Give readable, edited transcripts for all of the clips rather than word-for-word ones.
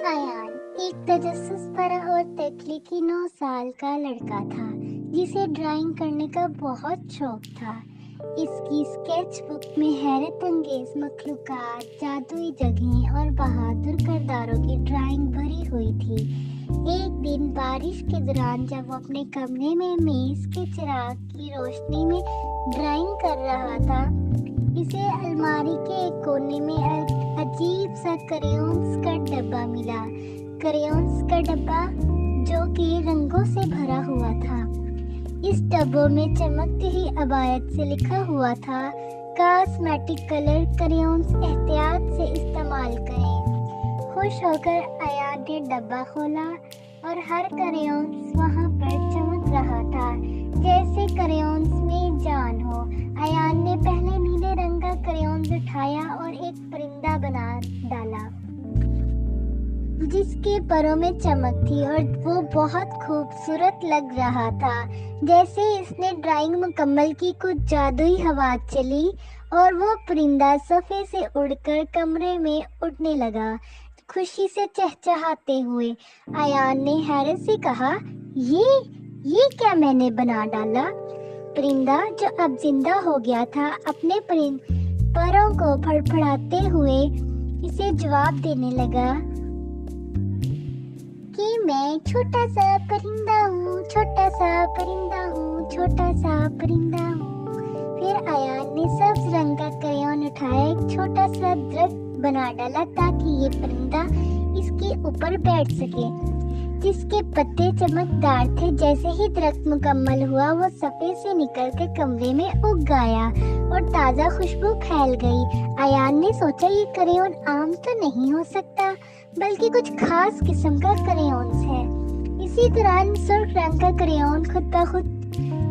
अयान एक तजस्सुस भरा और तख्लीकी 9 साल का लड़का था जिसे ड्राइंग करने का बहुत शौक था। इसकी स्केच बुक में हैरत अंगेज मखलूकात, जादुई जगहें और बहादुर किरदारों की ड्राइंग भरी हुई थी। एक दिन बारिश के दौरान जब वो अपने कमरे में मेज के चिराग की रोशनी में ड्राइंग कर रहा था, इसे अलमारी के एक कोने में अजीब सा क्रेयॉन्स का डब्बा मिला। क्रेयॉन्स का डब्बा जो कि रंगों से भरा हुआ था। इस डब्बों में चमकती हुई अबायत से लिखा हुआ था, कॉस्मेटिक कलर क्रेयॉन्स एहतियात से इस्तेमाल करें। खुश होकर अयान ने डब्बा खोला और हर क्रेयॉन्स वहां पर चमक रहा था जैसे क्रेयॉन्स में जान हो। अयान ने पहले नीले रंग का क्रेयॉन्स उठाया और एक परिंदा बना डाला जिसके परों में चमक थी और वो बहुत खूबसूरत लग रहा था। जैसे इसने ड्राइंग मुकम्मल की, कुछ जादुई हवा चली और वो परिंदा सफ़े से उड़कर कमरे में उड़ने लगा। खुशी से चहचहाते हुए अयान ने हैरत से कहा, ये क्या मैंने बना डाला। परिंदा जो अब जिंदा हो गया था अपने परों को फड़फड़ाते हुए इसे जवाब देने लगा कि मैं छोटा सा परिंदा हूँ, छोटा सा परिंदा हूँ, छोटा सा परिंदा हूँ। फिर अयान ने सब्ज रंग का क्रेयॉन उठाया, एक छोटा सा दरख्त बना डाला ताकि ये परिंदा इसके ऊपर बैठ सके, जिसके पत्ते चमकदार थे। जैसे ही दरख्त मुकम्मल हुआ, वो सफ़े से निकलकर कमरे में उग गया और ताज़ा खुशबू फैल गई। अयान ने सोचा, ये क्रेयॉन आम तो नहीं हो सकता, बल्कि कुछ खास किस्म का क्रेयॉन्स है। इसी दौरान सुर्ख रंग का क्रेयॉन खुद ब खुद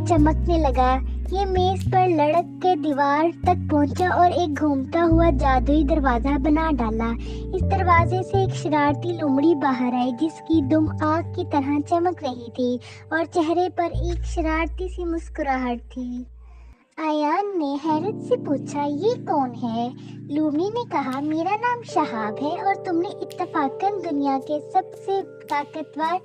चमकने लगा। ये मेज पर लड़क के दीवार तक पहुंचा और एक घूमता हुआ जादुई दरवाजा बना डाला। इस दरवाजे से एक शरारती लोमड़ी बाहर आई जिसकी दुम आग की तरह चमक रही थी और चेहरे पर एक शरारती सी मुस्कुराहट थी। अयान ने हैरत से पूछा, ये कौन है? लोमड़ी ने कहा, मेरा नाम शहाब है और तुमने इत्तफाकन दुनिया के सबसे ताकतवर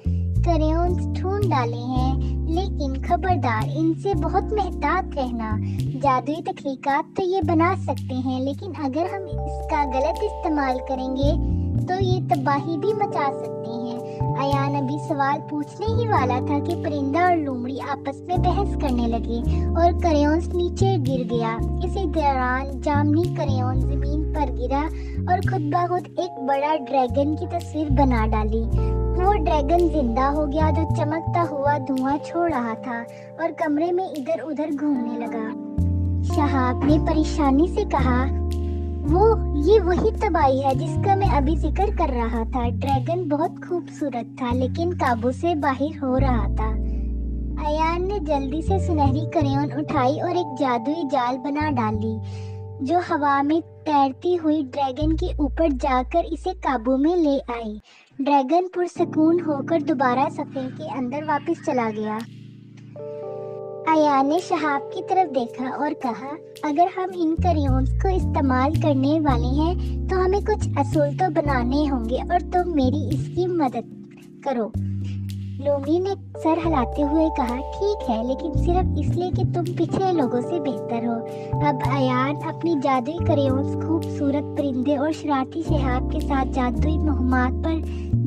क्रेयॉन्स ढूंढ डाले हैं, लेकिन खबरदार, इनसे बहुत मेहतात रहना। जादुई तख्लीकात तो ये बना सकते हैं, लेकिन अगर हम इसका गलत इस्तेमाल करेंगे तो ये तबाही भी मचा सकते हैं। अयान अभी सवाल पूछने ही वाला था कि परिंदा और लोमड़ी आपस में बहस करने लगे और क्रेयॉन्स नीचे गिर गया। इसी दौरान जामनी क्रेयॉन जमीन पर गिरा और खुद ब खुद एक बड़ा ड्रैगन की तस्वीर बना डाली। वो ड्रैगन जिंदा हो गया जो चमकता हुआ धुआं छोड़ रहा था और कमरे में इधर उधर घूमने लगा। शहाब ने परेशानी से कहा, ये वही तबाही है जिसका मैं अभी जिक्र कर रहा था। ड्रैगन बहुत खूबसूरत था लेकिन काबू से बाहर हो रहा था। अयान ने जल्दी से सुनहरी क्रेयॉन उठाई और एक जादुई जाल बना डाली जो हवा में तैरती हुई ड्रैगन के ऊपर जाकर इसे काबू में ले आई। ड्रैगन पुरसकून होकर दोबारा सफे के अंदर वापस चला गया। अयान ने शहाब की तरफ देखा और कहा, अगर हम इन क्रेयॉन्स को इस्तेमाल करने वाले हैं तो हमें कुछ असूल तो बनाने होंगे और तुम मेरी इसकी मदद करो। लोमड़ी ने सर हिलाते हुए कहा, ठीक है, लेकिन सिर्फ इसलिए कि तुम पिछले लोगों से बेहतर हो। अब अयान अपनी जादुई क्रेयॉन्स खूबसूरत परिंदे और शरारती शहाब के साथ जादुई मुहिमात पर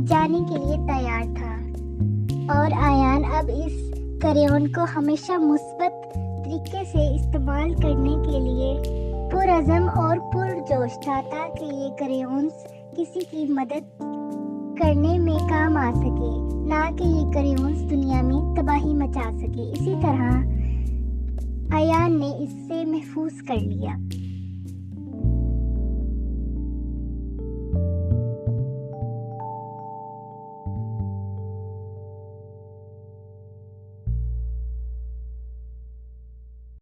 जाने के लिए तैयार था और अयान अब इस क्रेयॉन को हमेशा मुस्बत तरीके से इस्तेमाल करने के लिए पुरअज़म और पुरजोश था ताकि ये क्रेयॉन्स किसी की मदद करने में काम आ सके, ना कि ये क्रेयॉन्स दुनिया में तबाही मचा सके। इसी तरह अयान ने इससे महफूज कर लिया।